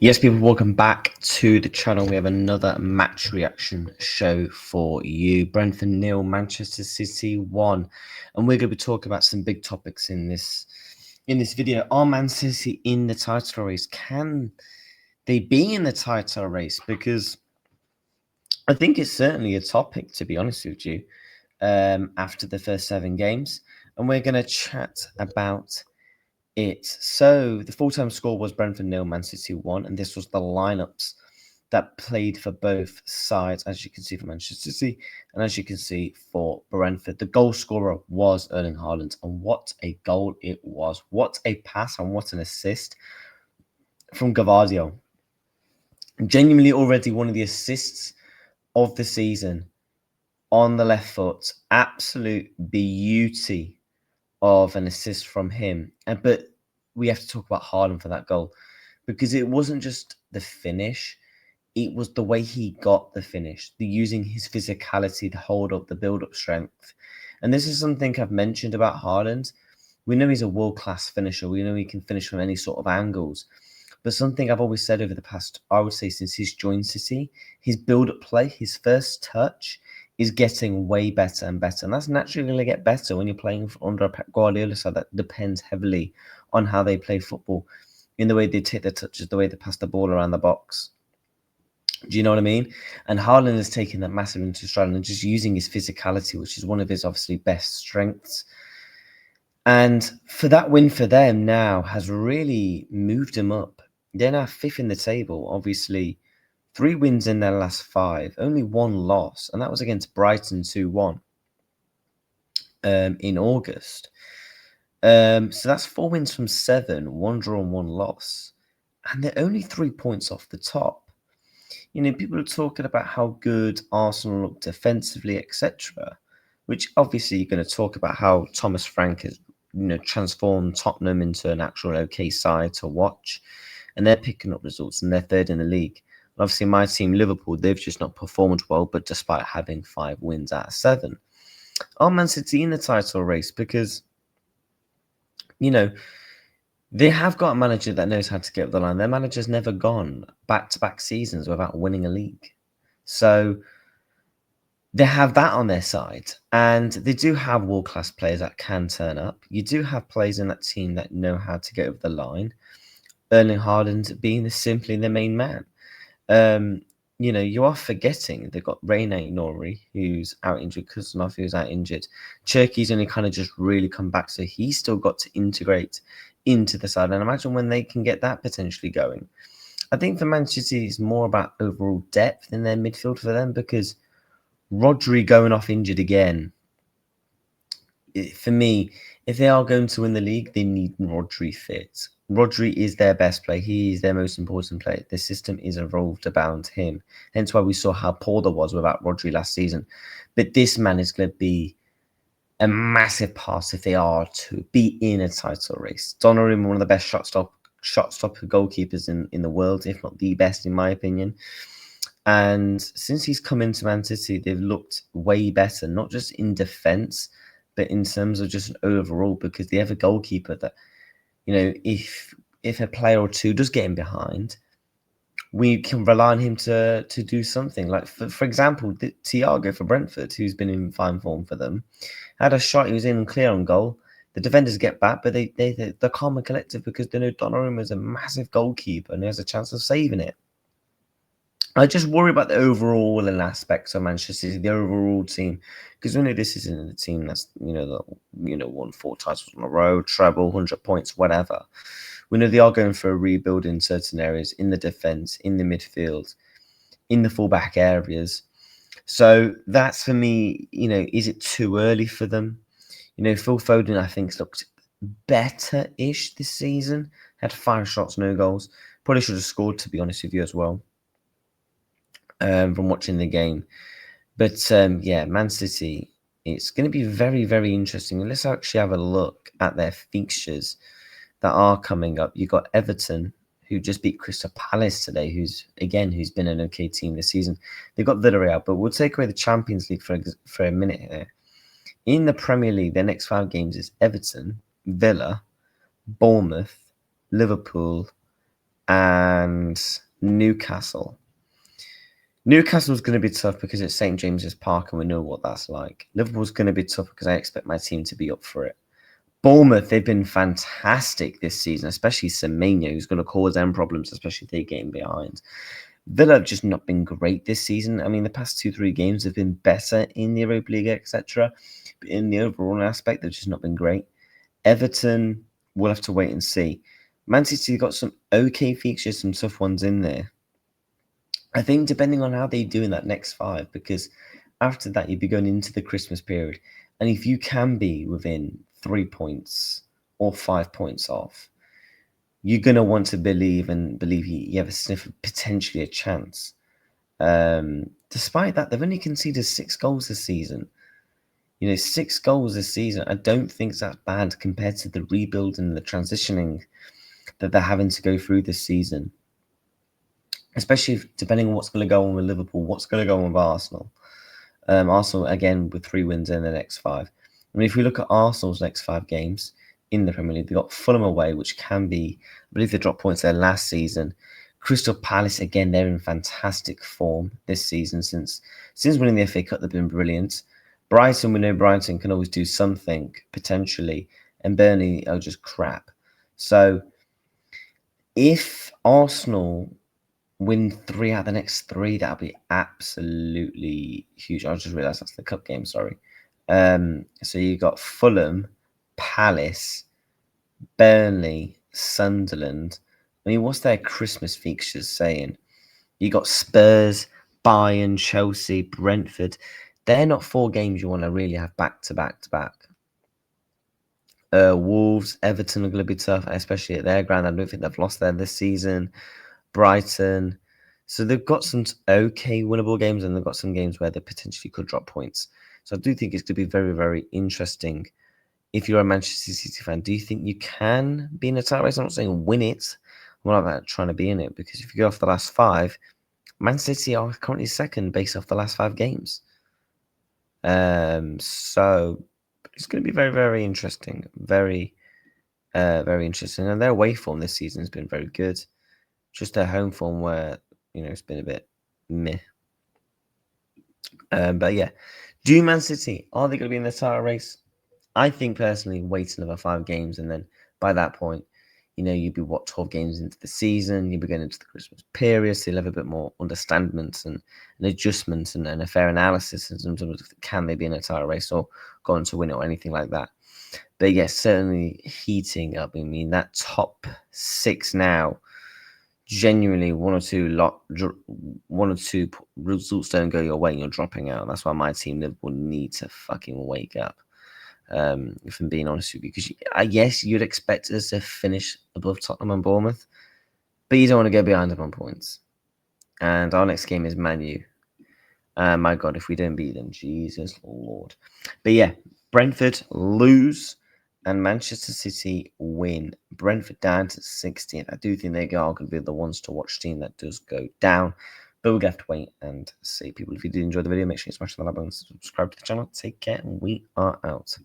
Yes, people, welcome back to the channel. We have another match reaction show for you. Brentford 0, Manchester City 1. And we're going to be talking about some big topics in this video. Are Man City in the title race? Can they be in the title race? Because I think it's certainly a topic, to be honest with you, after the first 7 games. And we're going to chat about it. So the full-time score was Brentford 0, Man City 1, and this was the lineups that played for both sides, as you can see for Manchester City, and as you can see for Brentford. The goal scorer was Erling Haaland, and what a goal it was. What a pass and what an assist from Gavadio. Genuinely already one of the assists of the season on the left foot. Absolute beauty of an assist from him. But we have to talk about Haaland for that goal, because it wasn't just the finish, it was the way he got the finish, the using his physicality to hold up, the build-up strength. And this is something I've mentioned about Haaland. We know he's a world-class finisher. We know he can finish from any sort of angles. But something I've always said over the past, I would say since he's joined City, his build-up play, his first touch, is getting way better and better. And that's naturally going to get better when you're playing under a Pep Guardiola side that depends heavily on how they play football, in the way they take their touches, the way they pass the ball around the box. Do you know what I mean? And Haaland has taken that massive into stride and just using his physicality, which is one of his obviously best strengths. And for that win for them now has really moved them up. They're now 5th in the table, obviously 3 wins in their last 5, only 1 loss, and that was against Brighton 2-1 in August. So that's 4 wins from 7, 1 draw and 1 loss, and they're only 3 points off the top. You know, people are talking about how good Arsenal look defensively, etc., which obviously you're going to talk about how Thomas Frank has, transformed Tottenham into an actual okay side to watch, and they're picking up results, and they're 3rd in the league. And obviously, my team, Liverpool, they've just not performed well, but despite having 5 wins out of 7. Are Man City in the title race? Because, they have got a manager that knows how to get up the line. Their manager's never gone back-to-back seasons without winning a league. So they have that on their side. And they do have world-class players that can turn up. You do have players in that team that know how to get over the line. Erling Haaland being simply the main man. You are forgetting they've got Rene Nori, who's out injured, Kuznov, who's out injured. Cherki's only kind of just really come back, so he's still got to integrate into the side. And imagine when they can get that potentially going. I think for Manchester City, it's more about overall depth in their midfield for them, because Rodri going off injured again, for me, if they are going to win the league, they need Rodri fit. Rodri is their best player. He is their most important player. The system is evolved around him. Hence why we saw how poor there was without Rodri last season. But this man is going to be a massive pass if they are to be in a title race. Donnarumma, one of the best shot stopper goalkeepers in the world, if not the best, in my opinion. And since he's come into Man City, they've looked way better, not just in defence, but in terms of just an overall, because they have a goalkeeper that, if a player or two does get him behind, we can rely on him to do something. Like, for example, Thiago for Brentford, who's been in fine form for them, had a shot, he was in clear on goal. The defenders get back, but they're calm and collective because they know Donnarumma is a massive goalkeeper and he has a chance of saving it. I just worry about the overall and aspects of Manchester City, the overall team, because we know this isn't a team that's won 4 titles in a row, treble, 100 points, whatever. We know they are going for a rebuild in certain areas, in the defense, in the midfield, in the fullback areas. So that's, for me, is it too early for them? Phil Foden, I think, looked better-ish this season. Had 5 shots, no goals. Probably should have scored, to be honest with you, as well. From watching the game. But yeah, Man City, it's going to be very, very interesting. And let's actually have a look at their fixtures that are coming up. You've got Everton, who just beat Crystal Palace today, who's been an okay team this season. They've got Villarreal, but we'll take away the Champions League for a minute here. In the Premier League, their next 5 games is Everton, Villa, Bournemouth, Liverpool, and Newcastle. Newcastle's going to be tough because it's St. James's Park and we know what that's like. Liverpool's going to be tough because I expect my team to be up for it. Bournemouth, they've been fantastic this season, especially Semenyo, who's going to cause them problems, especially if they're getting behind. Villa have just not been great this season. I mean, the past 2-3 games have been better in the Europa League, etc. But in the overall aspect, they've just not been great. Everton, we'll have to wait and see. Man City got some okay fixtures, some tough ones in there. I think depending on how they do in that next 5, because after that, you'd be going into the Christmas period. And if you can be within 3 points or 5 points off, you're going to want to believe you have a sniff of potentially a chance. Despite that, they've only conceded 6 goals this season. 6 goals this season, I don't think that's bad compared to the rebuild and the transitioning that they're having to go through this season. Especially depending on what's going to go on with Liverpool, what's going to go on with Arsenal. Arsenal, again, with 3 wins in the next 5. I mean, if we look at Arsenal's next 5 games in the Premier League, they've got Fulham away, which can be, I believe they dropped points there last season. Crystal Palace, again, they're in fantastic form this season. Since winning the FA Cup, they've been brilliant. Brighton, we know Brighton can always do something, potentially. And Burnley are just crap. So, if Arsenal win 3 out of the next 3, that'll be absolutely huge. I just realised that's the cup game, sorry. So you got Fulham, Palace, Burnley, Sunderland. I mean, what's their Christmas fixtures saying? You got Spurs, Bayern, Chelsea, Brentford. They're not 4 games you want to really have back to back to back. Wolves, Everton are going to be tough, especially at their ground. I don't think they've lost there this season. Brighton. So they've got some okay winnable games, and they've got some games where they potentially could drop points. So I do think it's going to be very, very interesting. If you're a Manchester City fan, do you think you can be in a title race? I'm not saying win it. I'm not about trying to be in it, because if you go off the last 5, Man City are currently second based off the last 5 games. So it's going to be very, very interesting. Very, very interesting. And their away form this season has been very good. Just their home form where, it's been a bit meh. But yeah, do Man City, are they going to be in the title race? I think personally, wait another 5 games, and then by that point, you'd be 12 games into the season, you'd be going into the Christmas period, so you'll have a bit more understandments and adjustments and a fair analysis in terms of can they be in a title race or go on to win it or anything like that. But yes, certainly heating up. I mean, that top 6 now, genuinely one or two results don't go your way and you're dropping out. That's why my team Liverpool need to fucking wake up. If I'm being honest with you, because yes, you'd expect us to finish above Tottenham and Bournemouth, but you don't want to go behind them on points. And our next game is Man U. My God, if we don't beat them, Jesus Lord. But yeah, Brentford lose and Manchester City win. Brentford down to 16th. I do think they are going to be the ones to watch team that does go down. But we'll have to wait and see. People, if you did enjoy the video, make sure you smash the like button, subscribe to the channel. Take care, and we are out.